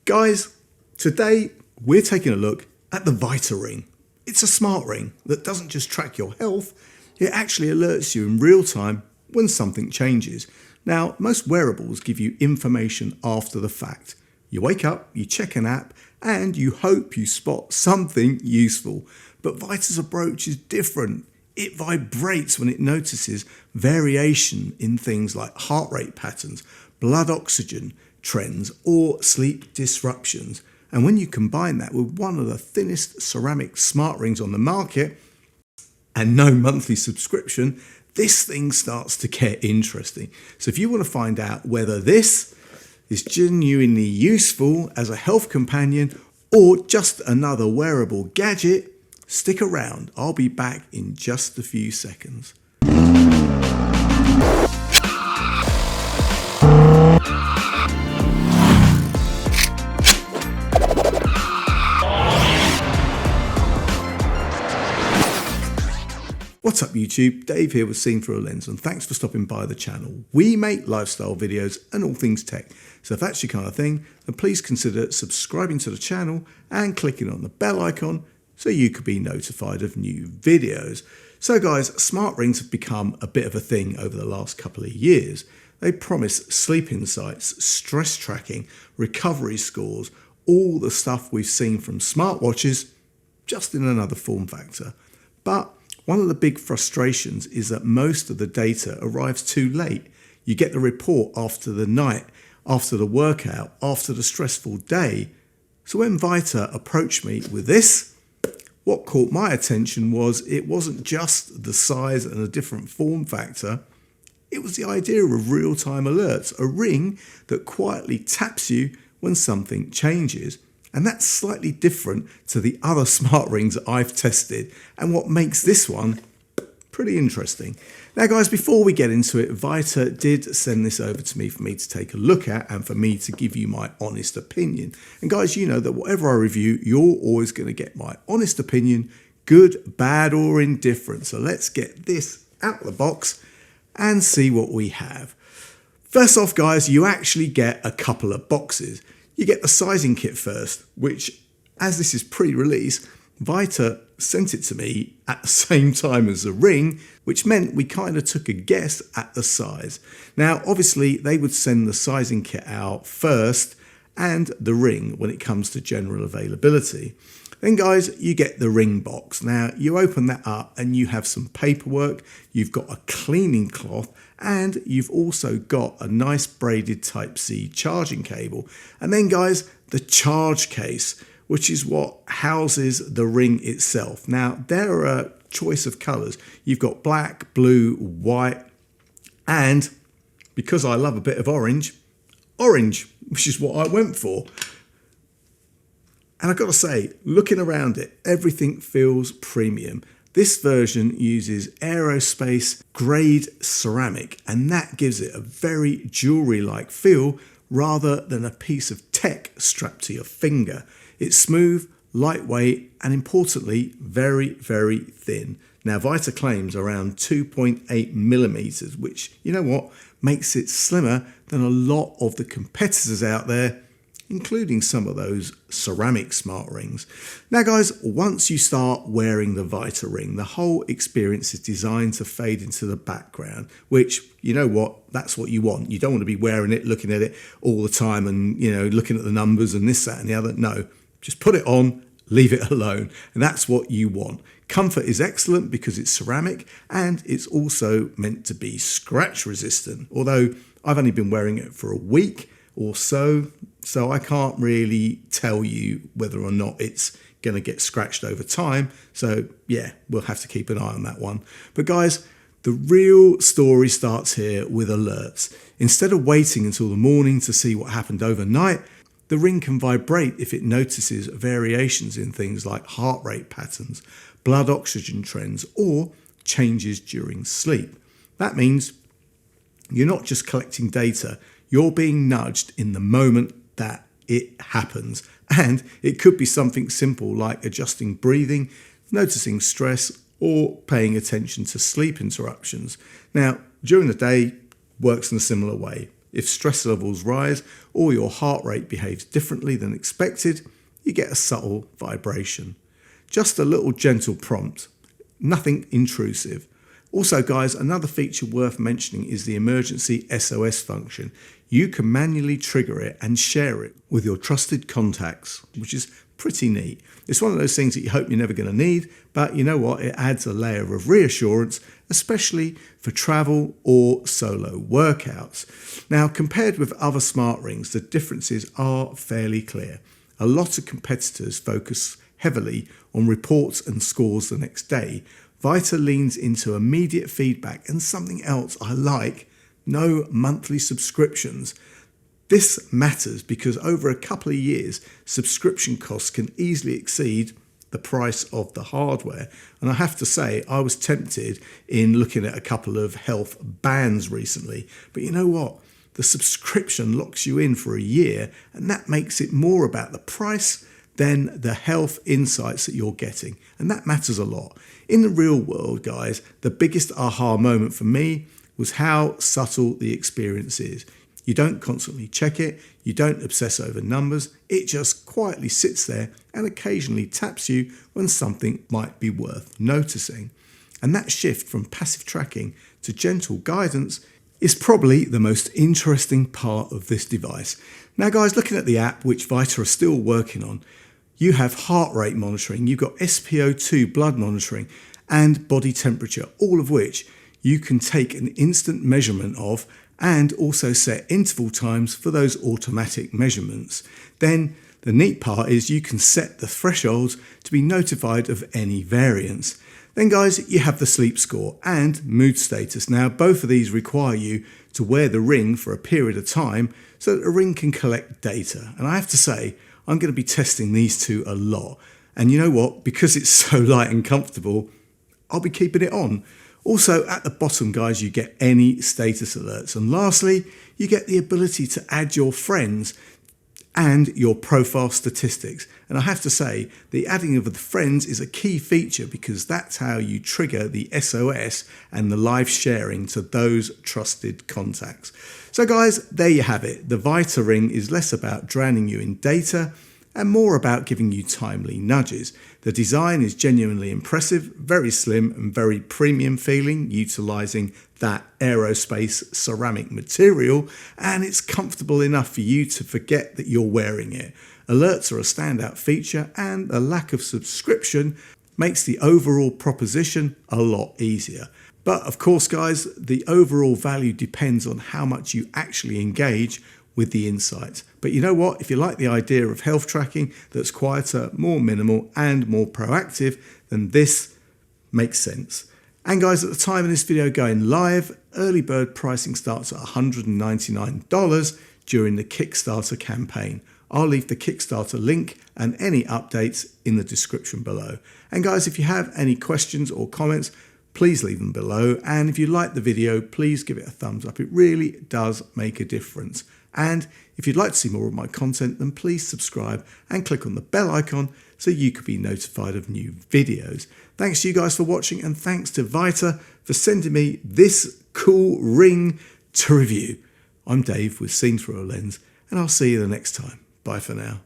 Guys, today we're taking a look at the VITA Ring. It's a smart ring that doesn't just track your health, it actually alerts you in real time when something changes. Now, most wearables give you information after the fact. You wake up, you check an app, and you hope you spot something useful. But VITA's approach is different. It vibrates when it notices variation in things like heart rate patterns, blood oxygen trends, or sleep disruptions. And when you combine that with one of the thinnest ceramic smart rings on the market and no monthly subscription, this thing starts to get interesting. So if you want to find out whether this is genuinely useful as a health companion or just another wearable gadget, stick around. I'll be back in just a few seconds. What's up YouTube, Dave here with Seen Through a Lens, and thanks for stopping by the channel. We make lifestyle videos and all things tech, so if that's your kind of thing, then please consider subscribing to the channel and clicking on the bell icon so you could be notified of new videos. So guys, smart rings have become a bit of a thing over the last couple of years. They promise sleep insights, stress tracking, recovery scores, all the stuff we've seen from smartwatches, just in another form factor. But one of the big frustrations is that most of the data arrives too late. You get the report after the night, after the workout, after the stressful day. So when VITA approached me with this, what caught my attention was it wasn't just the size and a different form factor. It was the idea of real-time alerts, a ring that quietly taps you when something changes. And that's slightly different to the other smart rings that I've tested, and what makes this one pretty interesting. Now guys, before we get into it, VITA did send this over to me for me to take a look at and for me to give you my honest opinion. And guys, you know that whatever I review, you're always going to get my honest opinion, good, bad, or indifferent. So let's get this out of the box and see what we have. First off guys, you actually get a couple of boxes. You get the sizing kit first, which, as this is pre-release, VITA sent it to me at the same time as the ring, which meant we kind of took a guess at the size. Now, obviously, they would send the sizing kit out first and the ring when it comes to general availability. Then guys, you get the ring box. Now, you open that up and you have some paperwork, you've got a cleaning cloth, and you've also got a nice braided Type-C charging cable. And then guys, the charge case, which is what houses the ring itself. Now, there are a choice of colors. You've got black, blue, white, and because I love a bit of orange, which is what I went for. And I've got to say, looking around it, everything feels premium. This version uses aerospace grade ceramic, and that gives it a very jewelry-like feel rather than a piece of tech strapped to your finger. It's smooth, lightweight, and importantly, very, very thin. Now, VITA claims around 2.8 millimeters, which, you know what, makes it slimmer than a lot of the competitors out there, including some of those ceramic smart rings. Now guys, once you start wearing the VITA ring, the whole experience is designed to fade into the background, which, you know what, that's what you want. You don't want to be wearing it, looking at it all the time and, you know, looking at the numbers and this, that and the other. No, just put it on, leave it alone. And that's what you want. Comfort is excellent because it's ceramic and it's also meant to be scratch resistant. Although I've only been wearing it for a week or so I can't really tell you whether or not it's going to get scratched over time. So yeah, we'll have to keep an eye on that one. But guys, the real story starts here with alerts. Instead of waiting until the morning to see what happened overnight, the ring can vibrate if it notices variations in things like heart rate patterns, blood oxygen trends, or changes during sleep. That means you're not just collecting data, you're being nudged in the moment that it happens. And it could be something simple like adjusting breathing, noticing stress, or paying attention to sleep interruptions. Now, during the day, works in a similar way. if stress levels rise or your heart rate behaves differently than expected, you get a subtle vibration. Just a little gentle prompt, nothing intrusive. Also guys, another feature worth mentioning is the emergency SOS function. You can manually trigger it and share it with your trusted contacts, which is pretty neat. It's one of those things that you hope you're never going to need, but you know what? It adds a layer of reassurance, especially for travel or solo workouts. Now, compared with other smart rings, the differences are fairly clear. A lot of competitors focus heavily on reports and scores the next day. VITA leans into immediate feedback and something else I like, no monthly subscriptions. This matters because over a couple of years, subscription costs can easily exceed the price of the hardware. And I have to say, I was tempted in looking at a couple of health bands recently. But you know what? The subscription locks you in for a year, and that makes it more about the price than the health insights that you're getting. And that matters a lot. In the real world, guys, the biggest aha moment for me was how subtle the experience is. You don't constantly check it, you don't obsess over numbers, it just quietly sits there and occasionally taps you when something might be worth noticing. And that shift from passive tracking to gentle guidance is probably the most interesting part of this device. Now guys, looking at the app, which VITA are still working on, you have heart rate monitoring, you've got SpO2 blood monitoring and body temperature, all of which you can take an instant measurement of and also set interval times for those automatic measurements. Then the neat part is you can set the thresholds to be notified of any variance. Then guys, you have the sleep score and mood status. Now both of these require you to wear the ring for a period of time so that the ring can collect data. And I have to say, I'm going to be testing these two a lot. And you know what? Because it's so light and comfortable, I'll be keeping it on. Also at the bottom, guys, you get any status alerts. And lastly, you get the ability to add your friends and your profile statistics. And I have to say, the adding of the friends is a key feature because that's how you trigger the SOS and the live sharing to those trusted contacts. So guys, there you have it. The VITA ring is less about drowning you in data and more about giving you timely nudges. The design is genuinely impressive, very slim and very premium feeling, utilizing that aerospace ceramic material, and it's comfortable enough for you to forget that you're wearing it. Alerts are a standout feature, and the lack of subscription makes the overall proposition a lot easier. But of course, guys, the overall value depends on how much you actually engage with the insights. But you know what? If you like the idea of health tracking that's quieter, more minimal, and more proactive, then this makes sense. And guys, at the time of this video going live, early bird pricing starts at $199 during the Kickstarter campaign. I'll leave the Kickstarter link and any updates in the description below. And guys, if you have any questions or comments, please leave them below. And if you like the video, please give it a thumbs up. It really does make a difference. And if you'd like to see more of my content, then please subscribe and click on the bell icon so you can be notified of new videos. Thanks to you guys for watching, and thanks to VITA for sending me this cool ring to review. I'm Dave with Seen Through a Lens, and I'll see you the next time. Bye for now.